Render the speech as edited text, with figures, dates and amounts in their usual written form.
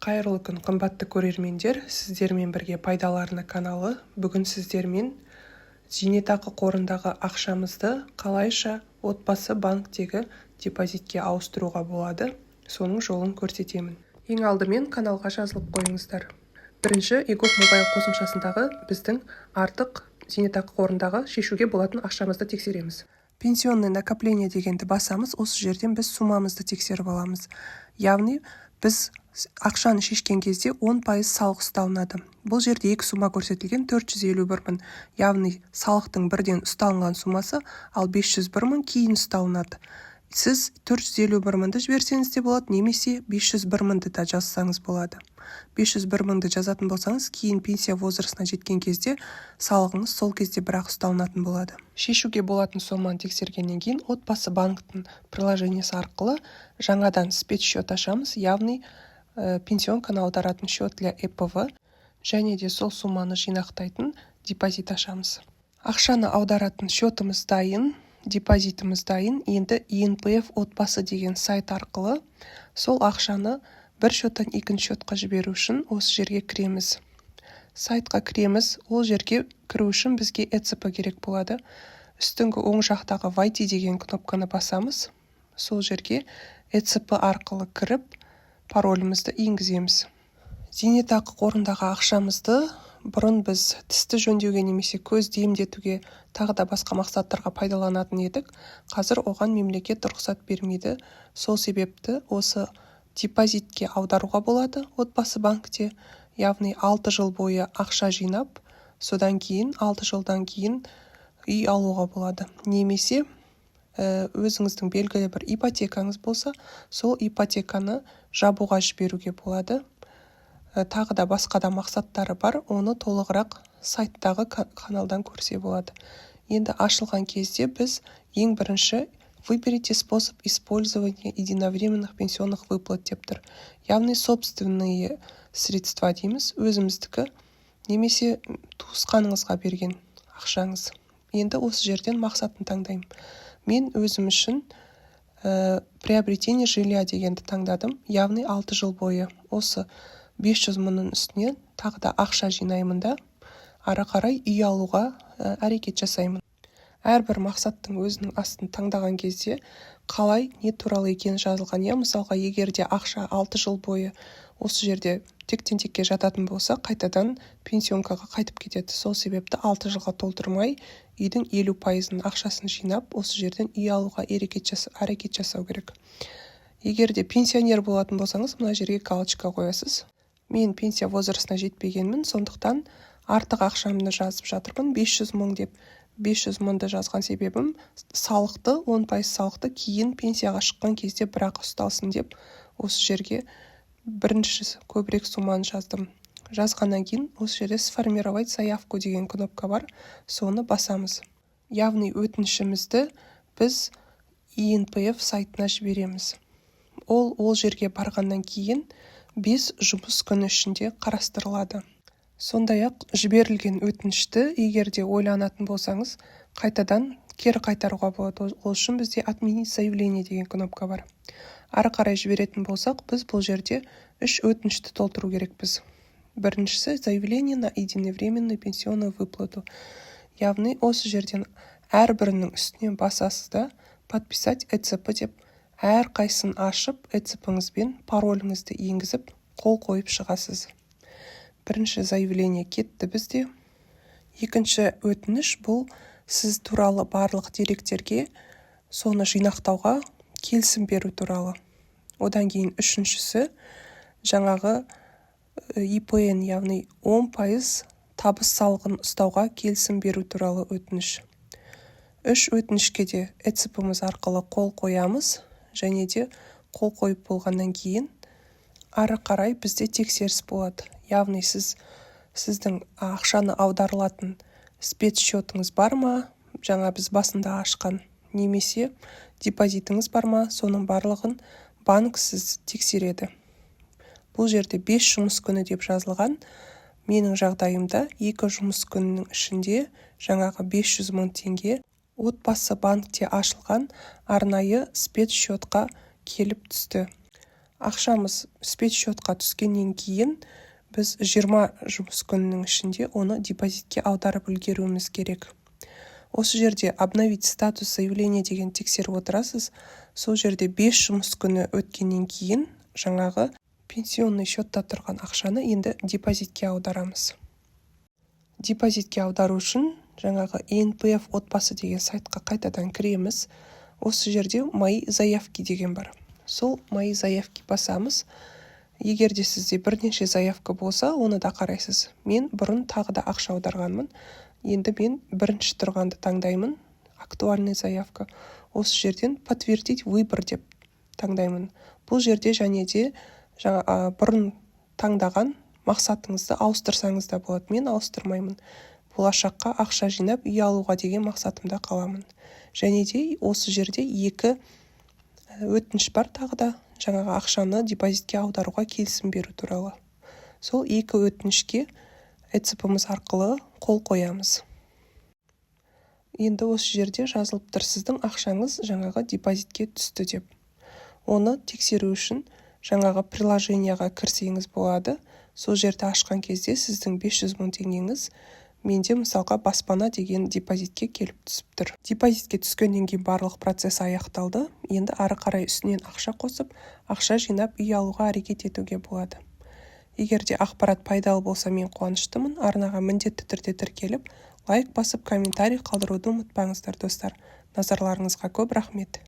Қайырлы күн, қымбатты көрермендер, сіздермен бірге пайдаларына каналы. Бүгін сіздермен зейнетақы қорындағы ақшамызды қалайша отбасы банктегі депозитке ауыстыруға болады, соның жолын көрсетемін. Ең алдымен каналға жазылып қойыңыздар. Бірінші, егов мобайл қосымшасындағы біздің артық зейнетақы қорындағы шешуге болатын ақшамызды тексереміз. Пенсионный накопление дегенді басамыз, осы жерден біз суммамызды тексеріп аламыз. Яғни біз ақшаны шешкен кезде 10% салық ұсталынады. Бұл жерде екі сумма көрсетілген, 451 мың, яғни салықтың бірден ұсталынған суммасы, ал 501 мың кейін ұсталынады. Сіз 451 мыңды жіберсеңіз де болады, немесе 501 мыңды да жазсаңыз болады. 501 мыңды жазатын болсаңыз, кейін пенсия возрастына жеткен кезде салығыңыз сол кезде бірақ ұсталынатын болады. Шешуге болатын соманы тексергеннен кейін отбасы банктің приложениесі арқылы жаңадан спецсчет ашамыз, яғни пенсионканы аударатын счет для ЭПВ, және де сол сумманы жинақтайтын депозит ашамыз. Ақшаны аударатын счетымыз дайын, депозитіміз дайын. Енді ИНПФ отбасы деген сайт арқылы сол ақшаны бір счеттан екінші счетқа жіберу үшін осы жерге кіреміз. Сайтқа кіреміз, ол жерге кіру үшін бізге ЭЦП керек болады. Үстіңгі оң жақтағы войти деген кнопканы басамыз. Сол жерге ЭЦП арқылы кіріп, паролімізді енгіземіз. Зейнетақы қорындағы ақшамызды бұрын біз тісті жөндеуге немесе көзді емдетуге тағы да басқа мақсаттарға пайдаланатын едік. Қазір оған мемлекет рұқсат бермейді. Сол себепті осы депозитке аударуға болады отбасы банкте. Яғни 6 жыл бойы ақша жинап, содан кейін 6 жылдан кейін үй алуға болады. Немесе өзіңіздің белгілі бір ипотекаңыз болса, сол ипотеканы жабуға жіберуге болады. Тағы да басқа да мақсаттары бар, оны толығырақ сайттағы каналдан көрсе болады. Енді ашылған кезде біз ең бірінші выберите способ использования единовременных пенсионных выплат деп тұр. Яғни собственные средства дейміз, өзіміздікі немесе туысқаныңызға берген ақшаңыз. Енді осы жерден мақсатын таңдаймын. Мен өзім үшін приобретение жилья дегенді таңдадым. Яғни 6 жыл бойы осы 500 мыңның үстіне тағы да ақша жинаймын да, ары қарай үй алуға әрекет жасаймын. Әрбір мақсаттың өзінің астын таңдаған кезде қалай, не туралы екені жазылған. Мысалға, егер де ақша 6 жыл бойы осы жерде тектен-текке жататын болса, қайтадан пенсионкаға қайтып кетеді. Сол себепті 6 жылға толтырмай, үйдің 50%-ның ақшасын жинап, осы жерден үй алуға әрекет жасау керек. Егер де пенсионер болатын болсаңыз, мына жерге галочка қоясыз. Мен пенсия возрастына жетпегенмін, сондықтан артық ақшамды жазып жатырмын, 500 мың деп. 500 мыңды жазған себебім салықты, 10% салықты кейін пенсияға шыққан кезде бірақ ұсталсын деп, осы жерге бірінші көбірек сумманы жаздым. Жазғаннан кейін осы жерде сформировать заявку деген кнопка бар, соны басамыз. Яғни өтінішімізді біз ИНПФ сайтына жібереміз. Ол жерге барғаннан кейін 5 жұмыс күні ішінде қарастырылады. Сондай-ақ жіберілген өтінішті, егер де ойланатын болсаңыз, қайтадан кері қайтаруға болады. Ол үшін бізде отменить заявление деген кнопка бар. Ары қарай жіберетін болсақ, біз бұл жерде 3 өтінішті толтыру керекпіз. Біріншісі заявление на единовременную пенсионную выплату. Яғни осы жерден әрбірінің үстінен басасыз да, подписать ЭЦП деп, әр қайсын ашып, ЭЦП-іңізбен пароліңізді енгізіп, қол қойып шығасыз. Бірінші заявление кетті бізде. Екінші өтініш бұл сіз туралы барлық деректерге соны жинақтауға келісім беру туралы. Одан кейін үшіншісі жаңағы ИПН, яғни 10% табыс салығын ұстауға келісім беру туралы өтініш. 3 өтінішке де ЭЦП-міз арқылы қол қоямыз, және де қол қойып болғаннан кейін ары қарай бізде тексеріс болады. Яғни сіздің ақшаны аударылатын спецсчетіңіз бар ма, жаңа біз басында ашқан, немесе депозитіңіз бар ма, соның барлығын банк сіз тексереді. Бұл жерде 5 жұмыс күні деп жазылған. Менің жағдайымда 2 жұмыс күнінің ішінде жаңағы 500 мың теңге отбасы банкте ашылған арнайы спецсчетқа келіп түсті. Ақшамыз спецсчетқа түскеннен кейін біз 20 жұмыс күнінің ішінде оны депозитке аударып үлгеруіміз керек. Осы жерде обновить статус заявления деген тексеріп отырасыз. Сол жерде 5 жұмыс күні өткеннен кейін жаңағы пенсионный счетта тұрған ақшаны енді депозитке аударамыз. Депозитке аудару үшін жаңағы НПФ отбасы деген сайтқа қайтадан кіреміз. Осы жерде мои заявки деген бар. Сол мои заявки басамыз. Егер де сізде бірнеше заявка болса, оны да қарайсыз. Мен бұрын тағы да ақша аударғанмын. Енді мен бірінші тұрғанды таңдаймын. Актуальный заявка. Осы жерден подтвердить выбор деп таңдаймын. Бұл жерде және де бұрын таңдаған мақсатыңызды ауыстырсаңыз да болады. Мен ауыстырмаймын. Болашаққа ақша жинап үй алуға деген мақсатымда қаламын. Және де осы жерде 2 өтініш бар тағы да жаңағы ақшаны депозитке аударуға келісім беру туралы. Сол 2 өтінішке ЭЦП-мыз арқылы қол қоямыз. Енді осы жерде жазылып тұр, сіздің ақшаңыз жаңағы депозитке түсті деп. Оны тексеру үшін жаңағы приложенияға кірсеңіз болады. Сол жерді ашқан кезде сіздің 500 мың теңгеңіз менде мысалға баспана деген депозитке келіп түсіп тұр. Депозитке түскеннен кейін барлық процесс аяқталды. Енді ары қарай үстінен ақша қосып, ақша жинап үй алуға әрекет етуге болады. Егер де ақпарат пайдалы болса, мен қуаныштымын. Арнаға міндетті түрде тіркеліп, лайк басып, комментарий қалдыруды ұмытпаңыздар, достар. Назарларыңызға көп рахмет.